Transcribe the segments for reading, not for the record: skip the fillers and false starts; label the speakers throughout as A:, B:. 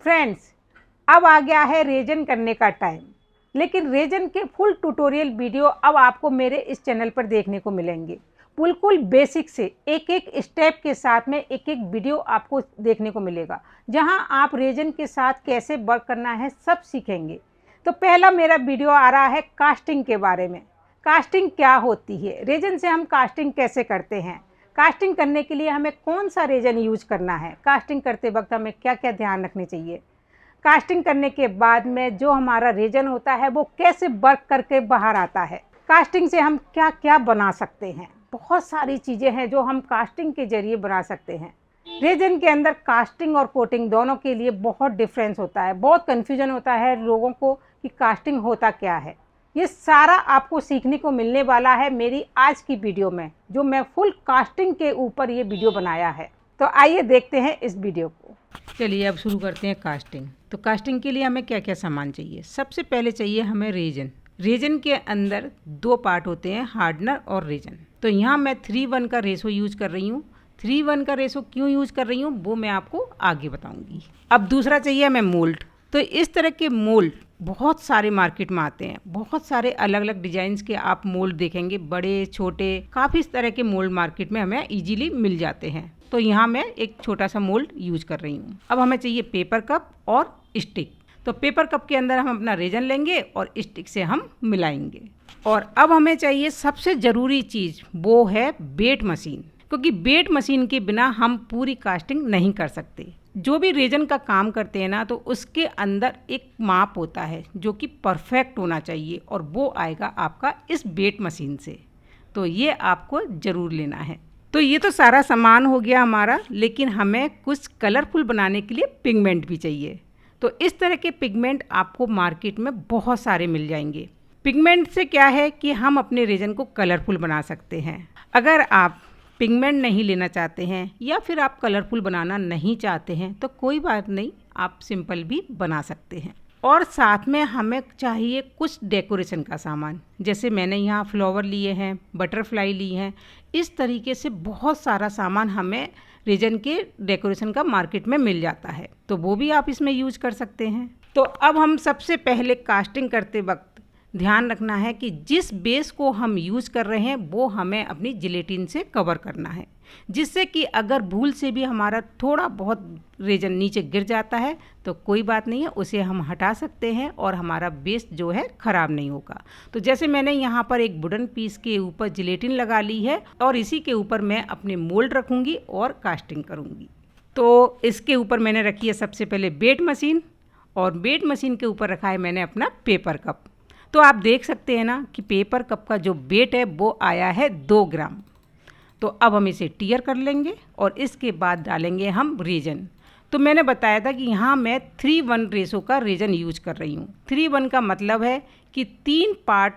A: Friends, अब आ गया है रेजन करने का टाइम, लेकिन रेजन के फुल ट्यूटोरियल वीडियो अब आपको मेरे इस चैनल पर देखने को मिलेंगे। बिल्कुल बेसिक से एक एक स्टेप के साथ में एक एक वीडियो आपको देखने को मिलेगा, जहां आप रेजन के साथ कैसे वर्क करना है सब सीखेंगे। तो पहला मेरा वीडियो आ रहा है कास्टिंग के बारे में। कास्टिंग क्या होती है, रेजन से हम कास्टिंग कैसे करते हैं, कास्टिंग करने के लिए हमें कौन सा रेजन यूज करना है, कास्टिंग करते वक्त हमें क्या क्या ध्यान रखने चाहिए, कास्टिंग करने के बाद में जो हमारा रेजन होता है वो कैसे वर्क करके बाहर आता है, कास्टिंग से हम क्या क्या बना सकते हैं। बहुत सारी चीज़ें हैं जो हम कास्टिंग के जरिए बना सकते हैं। रेजन के अंदर कास्टिंग और कोटिंग दोनों के लिए बहुत डिफरेंस होता है, बहुत कन्फ्यूजन होता है लोगों को कि कास्टिंग होता क्या है। ये सारा आपको सीखने को मिलने वाला है मेरी आज की वीडियो में, जो मैं फुल कास्टिंग के ऊपर ये वीडियो बनाया है। तो आइए देखते हैं इस वीडियो को। चलिए अब शुरू करते हैं कास्टिंग। तो कास्टिंग के लिए हमें क्या क्या सामान चाहिए। सबसे पहले चाहिए हमें रेजन। रेजन के अंदर दो पार्ट होते हैं, हार्डनर और रेजन। तो यहाँ मैं 3:1 का रेशो यूज कर रही हूँ। 3:1 का रेशो क्यों यूज कर रही हूँ वो मैं आपको आगे बताऊँगी। अब दूसरा चाहिए हमें मोल्ड। तो इस तरह के मोल्ड बहुत सारे मार्केट में आते हैं, बहुत सारे अलग अलग डिजाइन्स के आप मोल्ड देखेंगे, बड़े छोटे काफ़ी तरह के मोल्ड मार्केट में हमें इजीली मिल जाते हैं। तो यहाँ मैं एक छोटा सा मोल्ड यूज कर रही हूँ। अब हमें चाहिए पेपर कप और स्टिक। तो पेपर कप के अंदर हम अपना रेजन लेंगे और स्टिक से हम मिलाएंगे। और अब हमें चाहिए सबसे ज़रूरी चीज़, वो है बेट मशीन, क्योंकि बेट मशीन के बिना हम पूरी कास्टिंग नहीं कर सकते। जो भी रेजन का काम करते हैं ना, तो उसके अंदर एक माप होता है जो कि परफेक्ट होना चाहिए, और वो आएगा आपका इस बेट मशीन से। तो ये आपको ज़रूर लेना है। तो ये तो सारा सामान हो गया हमारा, लेकिन हमें कुछ कलरफुल बनाने के लिए पिगमेंट भी चाहिए। तो इस तरह के पिगमेंट आपको मार्केट में बहुत सारे मिल जाएंगे। पिगमेंट से क्या है कि हम अपने रेजन को कलरफुल बना सकते हैं। अगर आप पिगमेंट नहीं लेना चाहते हैं या फिर आप कलरफुल बनाना नहीं चाहते हैं तो कोई बात नहीं, आप सिंपल भी बना सकते हैं। और साथ में हमें चाहिए कुछ डेकोरेशन का सामान, जैसे मैंने यहाँ फ्लावर लिए हैं, बटरफ्लाई ली हैं। इस तरीके से बहुत सारा सामान हमें रेजन के डेकोरेशन का मार्केट में मिल जाता है, तो वो भी आप इसमें यूज कर सकते हैं। तो अब हम सबसे पहले कास्टिंग करते वक्त ध्यान रखना है कि जिस बेस को हम यूज कर रहे हैं वो हमें अपनी जिलेटिन से कवर करना है, जिससे कि अगर भूल से भी हमारा थोड़ा बहुत रेजन नीचे गिर जाता है तो कोई बात नहीं है, उसे हम हटा सकते हैं और हमारा बेस जो है ख़राब नहीं होगा। तो जैसे मैंने यहाँ पर एक वुडन पीस के ऊपर जिलेटिन लगा ली है और इसी के ऊपर मैं अपने मोल्ड रखूँगी और कास्टिंग करूँगी। तो इसके ऊपर मैंने रखी है सबसे पहले बेट मशीन, और बेट मशीन के ऊपर रखा है मैंने अपना पेपर कप। तो आप देख सकते हैं ना कि पेपर कप का जो वेट है वो आया है 2 ग्राम। तो अब हम इसे टीयर कर लेंगे और इसके बाद डालेंगे हम रेजन। तो मैंने बताया था कि यहाँ मैं 3:1 रेशो का रेजन यूज कर रही हूँ। 3:1 का मतलब है कि 3 पार्ट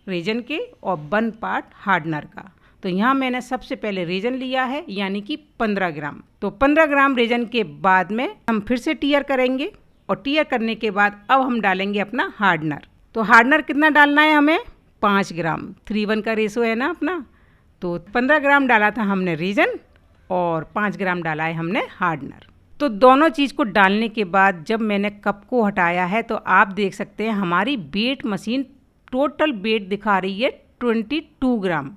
A: रेजन के और 1 पार्ट हार्डनर का। तो यहाँ मैंने सबसे पहले रेजन लिया है, यानी कि 15 ग्राम। तो 15 ग्राम रेजन के बाद में हम फिर से टीयर करेंगे, और टीयर करने के बाद अब हम डालेंगे अपना हार्डनर। तो हार्डनर कितना डालना है हमें, 5 ग्राम। 3:1 का रेशो है ना अपना, तो 15 ग्राम डाला था हमने रेजन और 5 ग्राम डाला है हमने हार्डनर। तो दोनों चीज़ को डालने के बाद जब मैंने कप को हटाया है तो आप देख सकते हैं हमारी बेट मशीन टोटल वेट दिखा रही है 22 ग्राम।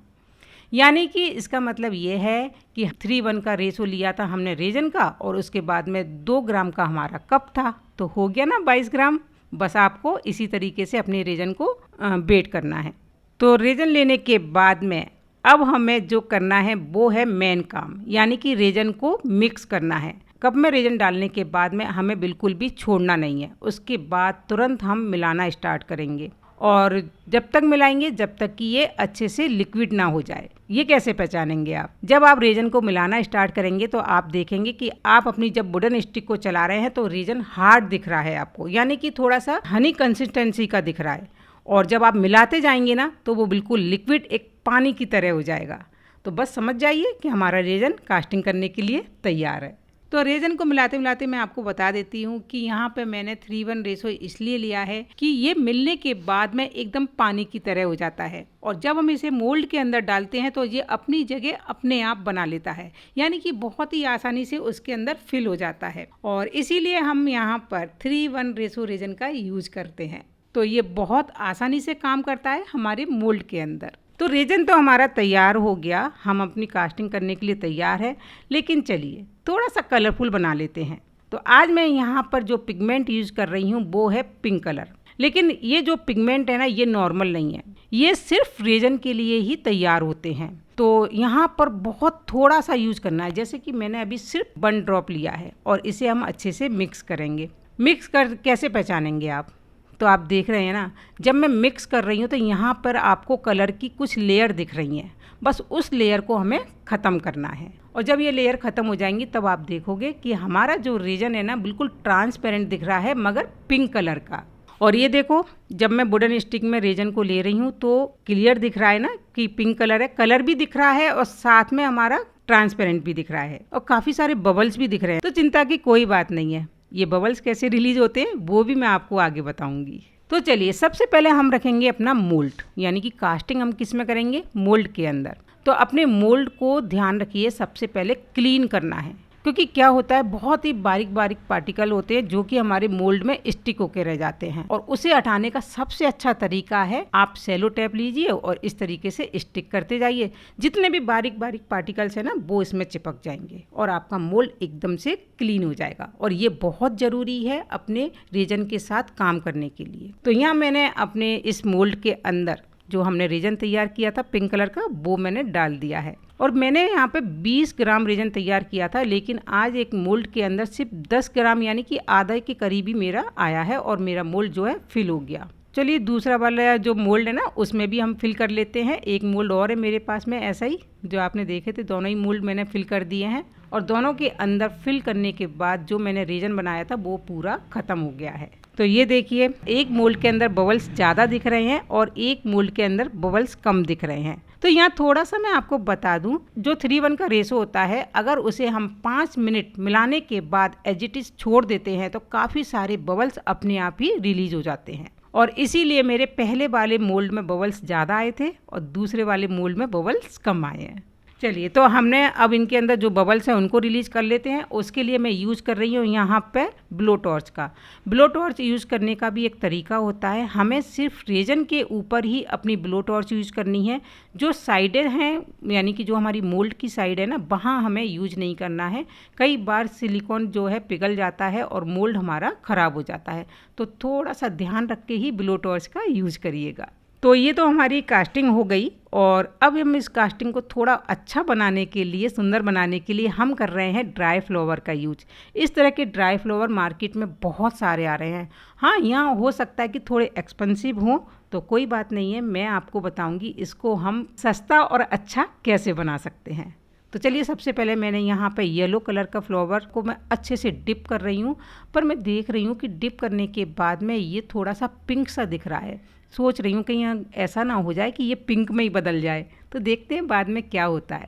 A: यानी कि इसका मतलब ये है कि 3:1 का रेशो लिया था हमने रेजन का, और उसके बाद में 2 ग्राम का हमारा कप था, तो हो गया ना 22 ग्राम। बस आपको इसी तरीके से अपने रेजन को बेट करना है। तो रेजन लेने के बाद में अब हमें जो करना है वो है मेन काम, यानी कि रेजन को मिक्स करना है। कप में रेजन डालने के बाद में हमें बिल्कुल भी छोड़ना नहीं है, उसके बाद तुरंत हम मिलाना स्टार्ट करेंगे, और जब तक मिलाएंगे जब तक कि ये अच्छे से लिक्विड ना हो जाए। ये कैसे पहचानेंगे आप, जब आप रेजन को मिलाना स्टार्ट करेंगे तो आप देखेंगे कि आप अपनी जब वुडन स्टिक को चला रहे हैं तो रेजन हार्ड दिख रहा है आपको, यानी कि थोड़ा सा हनी कंसिस्टेंसी का दिख रहा है, और जब आप मिलाते जाएंगे ना तो वो बिल्कुल लिक्विड एक पानी की तरह हो जाएगा। तो बस समझ जाइए कि हमारा रेजन कास्टिंग करने के लिए तैयार है। तो रेजन को मिलाते मिलाते मैं आपको बता देती हूँ कि यहाँ पे मैंने 3:1 रेशो इसलिए लिया है कि ये मिलने के बाद में एकदम पानी की तरह हो जाता है, और जब हम इसे मोल्ड के अंदर डालते हैं तो ये अपनी जगह अपने आप बना लेता है, यानी कि बहुत ही आसानी से उसके अंदर फिल हो जाता है। और इसीलिए हम यहाँ पर 3:1 रेशो रेजन का यूज करते हैं। तो ये बहुत आसानी से काम करता है हमारे मोल्ड के अंदर। तो रेजन तो हमारा तैयार हो गया, हम अपनी कास्टिंग करने के लिए तैयार है। लेकिन चलिए थोड़ा सा कलरफुल बना लेते हैं। तो आज मैं यहाँ पर जो पिगमेंट यूज़ कर रही हूँ वो है पिंक कलर। लेकिन ये जो पिगमेंट है ना, ये नॉर्मल नहीं है, ये सिर्फ रेजन के लिए ही तैयार होते हैं। तो यहाँ पर बहुत थोड़ा सा यूज़ करना है, जैसे कि मैंने अभी सिर्फ 1 ड्रॉप लिया है और इसे हम अच्छे से मिक्स करेंगे। मिक्स कर कैसे पहचानेंगे आप? तो आप देख रहे हैं ना, जब मैं मिक्स कर रही हूँ तो यहाँ पर आपको कलर की कुछ लेयर दिख रही हैं, बस उस लेयर को हमें ख़त्म करना है। और जब ये लेयर ख़त्म हो जाएंगी तब आप देखोगे कि हमारा जो रेजन है ना बिल्कुल ट्रांसपेरेंट दिख रहा है, मगर पिंक कलर का। और ये देखो, जब मैं वुडन स्टिक में रेजन को ले रही हूँ तो क्लियर दिख रहा है ना कि पिंक कलर है, कलर भी दिख रहा है और साथ में हमारा ट्रांसपेरेंट भी दिख रहा है और काफ़ी सारे बबल्स भी दिख रहे हैं। तो चिंता की कोई बात नहीं है, ये बबल्स कैसे रिलीज होते हैं वो भी मैं आपको आगे बताऊंगी। तो चलिए सबसे पहले हम रखेंगे अपना मोल्ड, यानी कि कास्टिंग हम किस में करेंगे? मोल्ड के अंदर। तो अपने मोल्ड को ध्यान रखिए, सबसे पहले क्लीन करना है, क्योंकि क्या होता है बहुत ही बारीक बारीक पार्टिकल होते हैं जो कि हमारे मोल्ड में स्टिक होकर रह जाते हैं, और उसे हटाने का सबसे अच्छा तरीका है आप सेलो टेप लीजिए और इस तरीके से स्टिक करते जाइए। जितने भी बारीक बारीक पार्टिकल्स है ना वो इसमें चिपक जाएंगे और आपका मोल्ड एकदम से क्लीन हो जाएगा। और ये बहुत ज़रूरी है अपने रेजन के साथ काम करने के लिए। तो यहाँ मैंने अपने इस मोल्ड के अंदर जो हमने रेजन तैयार किया था पिंक कलर का, वो मैंने डाल दिया है। और मैंने यहाँ पे 20 ग्राम रेजन तैयार किया था, लेकिन आज एक मोल्ड के अंदर सिर्फ 10 ग्राम यानी कि आधा के करीब ही मेरा आया है और मेरा मोल्ड जो है फिल हो गया। चलिए दूसरा वाला जो मोल्ड है ना उसमें भी हम फिल कर लेते हैं। एक मोल्ड और है मेरे पास में ऐसा ही, जो आपने देखे थे, दोनों ही मोल्ड मैंने फिल कर दिए हैं। और दोनों के अंदर फिल करने के बाद जो मैंने रेजन बनाया था वो पूरा ख़त्म हो गया है। तो ये देखिए, एक मोल्ड के अंदर बबल्स ज़्यादा दिख रहे हैं और एक मोल्ड के अंदर बबल्स कम दिख रहे हैं। तो यहाँ थोड़ा सा मैं आपको बता दूं, जो 3:1 का रेशो होता है, अगर उसे हम 5 मिनट मिलाने के बाद एज इट इज़ छोड़ देते हैं तो काफ़ी सारे बबल्स अपने आप ही रिलीज हो जाते हैं। और इसीलिए मेरे पहले वाले मोल्ड में बबल्स ज़्यादा आए थे और दूसरे वाले मोल्ड में बबल्स कम आए हैं। चलिए, तो हमने अब इनके अंदर जो बबल्स हैं उनको रिलीज कर लेते हैं। उसके लिए मैं यूज़ कर रही हूँ यहाँ पे ब्लो टॉर्च का। ब्लो टॉर्च यूज़ करने का भी एक तरीका होता है, हमें सिर्फ रेजन के ऊपर ही अपनी ब्लो टॉर्च यूज़ करनी है। जो साइडें हैं, यानी कि जो हमारी मोल्ड की साइड है ना, वहाँ हमें यूज नहीं करना है। कई बार सिलिकॉन जो है पिघल जाता है और मोल्ड हमारा ख़राब हो जाता है, तो थोड़ा सा ध्यान रख के ही ब्लो टॉर्च का यूज़ करिएगा। तो ये तो हमारी कास्टिंग हो गई, और अब हम इस कास्टिंग को थोड़ा अच्छा बनाने के लिए, सुंदर बनाने के लिए हम कर रहे हैं ड्राई फ्लावर का यूज। इस तरह के ड्राई फ्लावर मार्केट में बहुत सारे आ रहे हैं। हाँ, यहाँ हो सकता है कि थोड़े एक्सपेंसिव हों, तो कोई बात नहीं है, मैं आपको बताऊंगी इसको हम सस्ता और अच्छा कैसे बना सकते हैं। तो चलिए, सबसे पहले मैंने यहाँ पे येलो कलर का फ्लावर को मैं अच्छे से डिप कर रही हूँ, पर मैं देख रही हूँ कि डिप करने के बाद में ये थोड़ा सा पिंक सा दिख रहा है। सोच रही हूँ कहीं ऐसा ना हो जाए कि ये पिंक में ही बदल जाए, तो देखते हैं बाद में क्या होता है।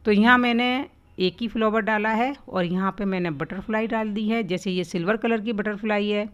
A: तो यहाँ मैंने एक ही फ्लावर डाला है और यहाँ पे मैंने बटरफ्लाई डाल दी है। जैसे ये सिल्वर कलर की बटरफ्लाई है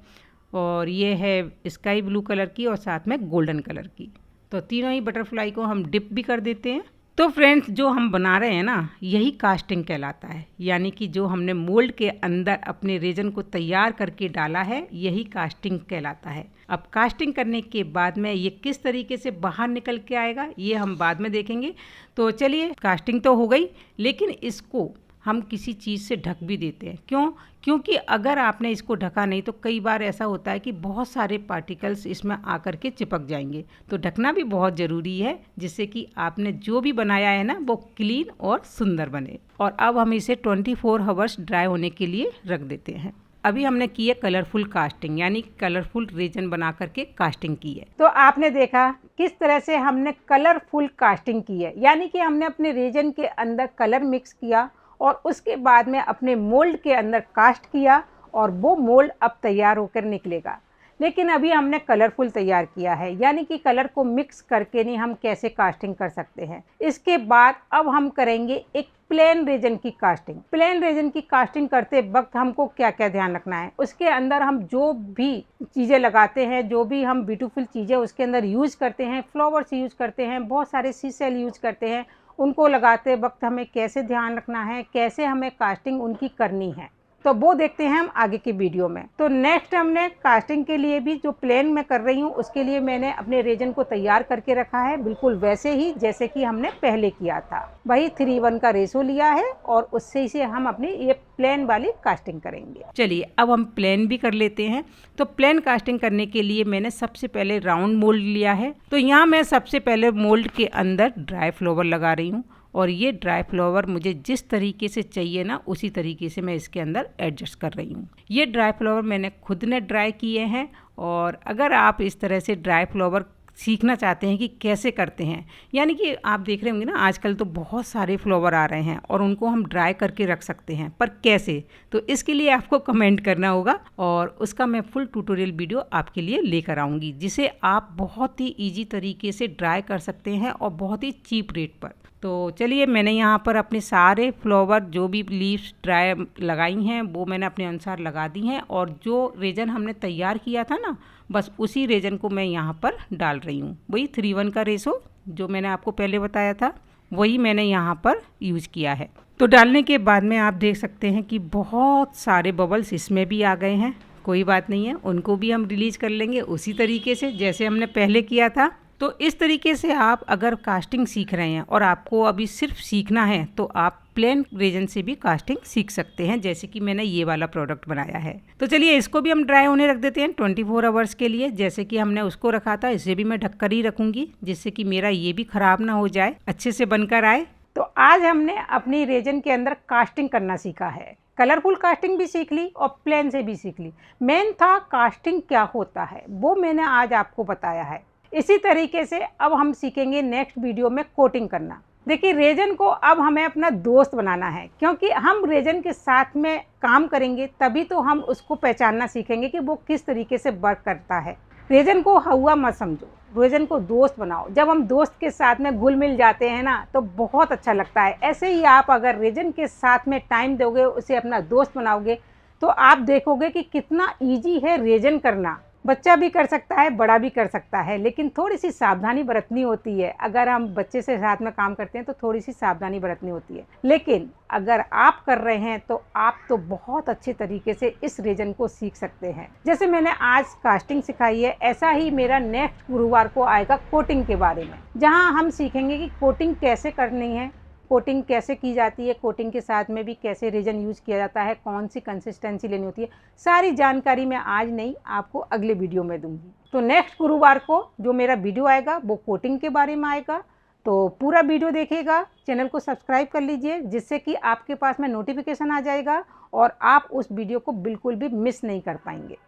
A: और ये है स्काई ब्लू कलर की और साथ में गोल्डन कलर की। तो तीनों ही बटरफ्लाई को हम डिप भी कर देते हैं। तो फ्रेंड्स, जो हम बना रहे हैं ना, यही कास्टिंग कहलाता है, यानी कि जो हमने मोल्ड के अंदर अपने रेजन को तैयार करके डाला है, यही कास्टिंग कहलाता है। अब कास्टिंग करने के बाद में ये किस तरीके से बाहर निकल के आएगा ये हम बाद में देखेंगे। तो चलिए, कास्टिंग तो हो गई, लेकिन इसको हम किसी चीज़ से ढक भी देते हैं। क्यों? क्योंकि अगर आपने इसको ढका नहीं तो कई बार ऐसा होता है कि बहुत सारे पार्टिकल्स इसमें आकर के चिपक जाएंगे। तो ढकना भी बहुत ज़रूरी है, जिससे कि आपने जो भी बनाया है ना वो क्लीन और सुंदर बने। और अब हम इसे 24 आवर्स ड्राई होने के लिए रख देते हैं। अभी हमने की है कलरफुल कास्टिंग, यानी कलरफुल रेजन बना करके कास्टिंग की है। तो आपने देखा किस तरह से हमने कलरफुल कास्टिंग की है, यानी कि हमने अपने रेजन के अंदर कलर मिक्स किया और उसके बाद में अपने मोल्ड के अंदर कास्ट किया और वो मोल्ड अब तैयार होकर निकलेगा। लेकिन अभी हमने कलरफुल तैयार किया है, यानी कि कलर को मिक्स करके नहीं हम कैसे कास्टिंग कर सकते हैं। इसके बाद अब हम करेंगे एक प्लेन रेजन की कास्टिंग। प्लेन रेजन की कास्टिंग करते वक्त हमको क्या क्या ध्यान रखना है, उसके अंदर हम जो भी चीज़ें लगाते हैं, जो भी हम ब्यूटीफुल चीज़ें उसके अंदर यूज़ करते हैं, फ्लावर्स यूज़ करते हैं, बहुत सारे सीसेल यूज़ करते हैं, उनको लगाते वक्त हमें कैसे ध्यान रखना है, कैसे हमें कास्टिंग उनकी करनी है, तो वो देखते हैं हम आगे की वीडियो में। तो नेक्स्ट हमने कास्टिंग के लिए भी जो प्लेन में कर रही हूँ उसके लिए मैंने अपने रेजन को तैयार करके रखा है, बिल्कुल वैसे ही जैसे कि हमने पहले किया था। वही 3:1 का रेशो लिया है और उससे से हम अपनी ये प्लेन वाली कास्टिंग करेंगे। चलिए अब हम प्लेन भी कर लेते हैं। तो प्लेन कास्टिंग करने के लिए मैंने सबसे पहले राउंड मोल्ड लिया है। तो यहाँ मैं सबसे पहले मोल्ड के अंदर ड्राई फ्लावर लगा रही हूँ और ये ड्राई फ्लावर मुझे जिस तरीके से चाहिए ना उसी तरीके से मैं इसके अंदर एडजस्ट कर रही हूँ। ये ड्राई फ्लावर मैंने खुद ने ड्राई किए हैं और अगर आप इस तरह से ड्राई फ्लावर सीखना चाहते हैं कि कैसे करते हैं, यानी कि आप देख रहे होंगे ना आजकल तो बहुत सारे फ्लावर आ रहे हैं और उनको हम ड्राई करके रख सकते हैं, पर कैसे, तो इसके लिए आपको कमेंट करना होगा और उसका मैं फुल ट्यूटोरियल वीडियो आपके लिए लेकर आऊँगी, जिसे आप बहुत ही ईजी तरीके से ड्राई कर सकते हैं और बहुत ही चीप रेट पर। तो चलिए मैंने यहाँ पर अपने सारे फ्लावर जो भी लीव्स ड्राई लगाई हैं वो मैंने अपने अनुसार लगा दी हैं और जो रेजन हमने तैयार किया था ना बस उसी रेजन को मैं यहाँ पर डाल रही हूँ। वही 3:1 का रेशो जो मैंने आपको पहले बताया था वही मैंने यहाँ पर यूज़ किया है। तो डालने के बाद में आप देख सकते हैं कि बहुत सारे बबल्स इसमें भी आ गए हैं। कोई बात नहीं है, उनको भी हम रिलीज़ कर लेंगे उसी तरीके से जैसे हमने पहले किया था। तो इस तरीके से आप अगर कास्टिंग सीख रहे हैं और आपको अभी सिर्फ सीखना है तो आप प्लेन रेजन से भी कास्टिंग सीख सकते हैं, जैसे कि मैंने ये वाला प्रोडक्ट बनाया है। तो चलिए इसको भी हम ड्राई होने रख देते हैं 24 आवर्स के लिए, जैसे कि हमने उसको रखा था। इसे भी मैं ढककर ही रखूँगी जिससे कि मेरा ये भी ख़राब ना हो जाए, अच्छे से बनकर आए। तो आज हमने अपनी रेजन के अंदर कास्टिंग करना सीखा है। कलरफुल कास्टिंग भी सीख ली और प्लेन से भी सीख ली। मेन था कास्टिंग क्या होता है वो मैंने आज आपको बताया है। इसी तरीके से अब हम सीखेंगे नेक्स्ट वीडियो में कोटिंग करना। देखिए रेजन को अब हमें अपना दोस्त बनाना है, क्योंकि हम रेजन के साथ में काम करेंगे तभी तो हम उसको पहचानना सीखेंगे कि वो किस तरीके से वर्क करता है। रेजन को हवा मत समझो, रेजन को दोस्त बनाओ। जब हम दोस्त के साथ में घुल मिल जाते हैं ना तो बहुत अच्छा लगता है। ऐसे ही आप अगर रेजन के साथ में टाइम दोगे, उसे अपना दोस्त बनाओगे तो आप देखोगे कि कितना ईजी है रेजन करना। बच्चा भी कर सकता है, बड़ा भी कर सकता है, लेकिन थोड़ी सी सावधानी बरतनी होती है। अगर हम बच्चे से साथ में काम करते हैं तो थोड़ी सी सावधानी बरतनी होती है, लेकिन अगर आप कर रहे हैं तो आप तो बहुत अच्छे तरीके से इस रेजन को सीख सकते हैं। जैसे मैंने आज कास्टिंग सिखाई है, ऐसा ही मेरा नेक्स्ट गुरुवार को आएगा कोटिंग के बारे में, जहाँ हम सीखेंगे कि कोटिंग कैसे करनी है, कोटिंग कैसे की जाती है, कोटिंग के साथ में भी कैसे रेजन यूज़ किया जाता है, कौन सी कंसिस्टेंसी लेनी होती है। सारी जानकारी मैं आज नहीं आपको अगले वीडियो में दूंगी। तो नेक्स्ट गुरुवार को जो मेरा वीडियो आएगा वो कोटिंग के बारे में आएगा। तो पूरा वीडियो देखिएगा, चैनल को सब्सक्राइब कर लीजिए जिससे कि आपके पास में नोटिफिकेशन आ जाएगा और आप उस वीडियो को बिल्कुल भी मिस नहीं कर पाएंगे।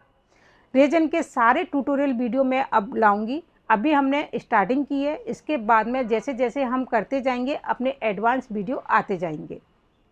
A: रेजन के सारे ट्यूटोरियल वीडियो मैं अब लाऊंगी। अभी हमने स्टार्टिंग की है, इसके बाद में जैसे जैसे हम करते जाएंगे अपने एडवांस वीडियो आते जाएंगे,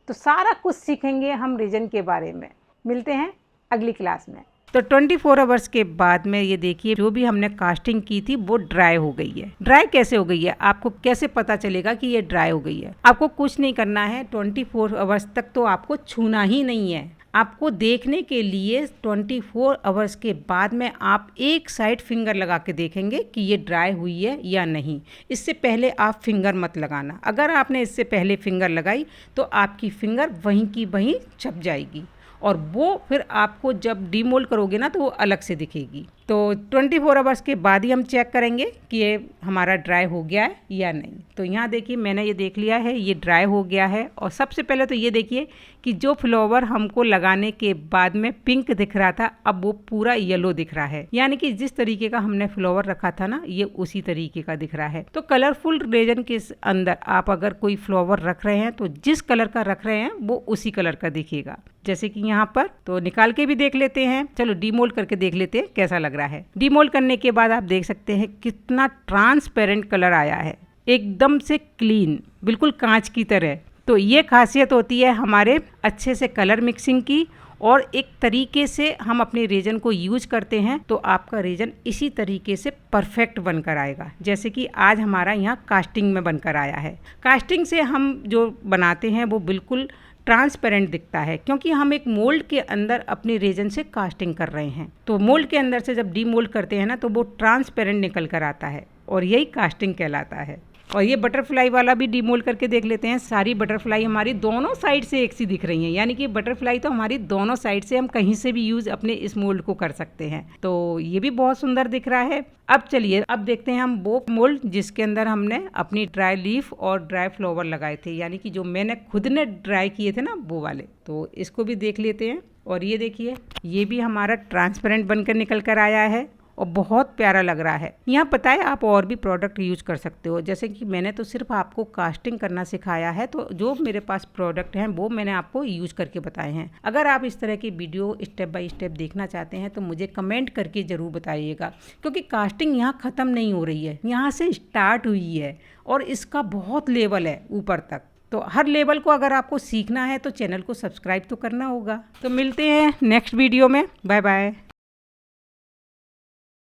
A: तो सारा कुछ सीखेंगे हम रेजन के बारे में। मिलते हैं अगली क्लास में। तो 24 आवर्स के बाद में ये देखिए जो भी हमने कास्टिंग की थी वो ड्राई हो गई है। ड्राई कैसे हो गई है, आपको कैसे पता चलेगा कि ये ड्राई हो गई है? आपको कुछ नहीं करना है, 24 आवर्स तक तो आपको छूना ही नहीं है। आपको देखने के लिए 24 आवर्स के बाद में आप एक साइड फिंगर लगा के देखेंगे कि ये ड्राई हुई है या नहीं। इससे पहले आप फिंगर मत लगाना। अगर आपने इससे पहले फिंगर लगाई तो आपकी फिंगर वहीं की वहीं छप जाएगी और वो फिर आपको जब डीमोल्ड करोगे ना तो वो अलग से दिखेगी। तो 24 आवर्स के बाद ही हम चेक करेंगे कि ये हमारा ड्राई हो गया है या नहीं। तो यहाँ देखिए मैंने ये देख लिया है, ये ड्राई हो गया है। और सबसे पहले तो ये देखिए कि जो फ्लावर हमको लगाने के बाद में पिंक दिख रहा था अब वो पूरा येलो दिख रहा है, यानी कि जिस तरीके का हमने फ्लावर रखा था ना ये उसी तरीके का दिख रहा है। तो कलरफुल रेजन के अंदर आप अगर कोई फ्लावर रख रहे हैं तो जिस कलर का रख रहे हैं वो उसी कलर का दिखेगा, जैसे कि यहाँ पर। तो निकाल के भी देख लेते हैं, चलो डीमोल्ड करके देख लेते हैं कैसा लग रहा है। डीमोल्ड करने के बाद आप देख सकते हैं कितना ट्रांसपेरेंट कलर आया है, एकदम से क्लीन, बिल्कुल कांच की तरह। तो ये खासियत होती है हमारे अच्छे से कलर मिक्सिंग की और एक तरीके से हम अपने रेजन को यूज करते हैं तो आपका रेजन इसी तरीके से परफेक्ट बनकर आएगा। जैसे कि आज हमारा यहाँ कास्टिंग में बनकर आया है। कास्टिंग से हम जो बनाते हैं वो बिल्कुल ट्रांसपेरेंट दिखता है, क्योंकि हम एक मोल्ड के अंदर अपने रेजन से कास्टिंग कर रहे हैं। तो मोल्ड के अंदर से जब डीमोल्ड करते हैं ना तो वो ट्रांसपेरेंट निकल कर आता है और यही कास्टिंग कहलाता है। और ये बटरफ्लाई वाला भी डीमोल्ड करके देख लेते हैं। सारी बटरफ्लाई हमारी दोनों साइड से एक सी दिख रही हैं, यानी कि बटरफ्लाई तो हमारी दोनों साइड से हम कहीं से भी यूज़ अपने इस मोल्ड को कर सकते हैं। तो ये भी बहुत सुंदर दिख रहा है। अब चलिए अब देखते हैं हम वो मोल्ड जिसके अंदर हमने अपनी ड्राई लीफ और ड्राई फ्लावर लगाए थे, यानी कि जो मैंने खुद ने ड्राई किए थे ना वो वाले। तो इसको भी देख लेते हैं। और ये देखिए, ये भी हमारा ट्रांसपेरेंट बनकर निकल कर आया है और बहुत प्यारा लग रहा है। यहाँ पता है आप और भी प्रोडक्ट यूज कर सकते हो, जैसे कि मैंने तो सिर्फ आपको कास्टिंग करना सिखाया है, तो जो मेरे पास प्रोडक्ट हैं वो मैंने आपको यूज करके बताए हैं। अगर आप इस तरह की वीडियो स्टेप बाय स्टेप देखना चाहते हैं तो मुझे कमेंट करके ज़रूर बताइएगा, क्योंकि कास्टिंग यहाँ ख़त्म नहीं हो रही है, यहाँ से स्टार्ट हुई है और इसका बहुत लेवल है ऊपर तक। तो हर लेवल को अगर आपको सीखना है तो चैनल को सब्सक्राइब तो करना होगा। तो मिलते हैं नेक्स्ट वीडियो में। Bye bye.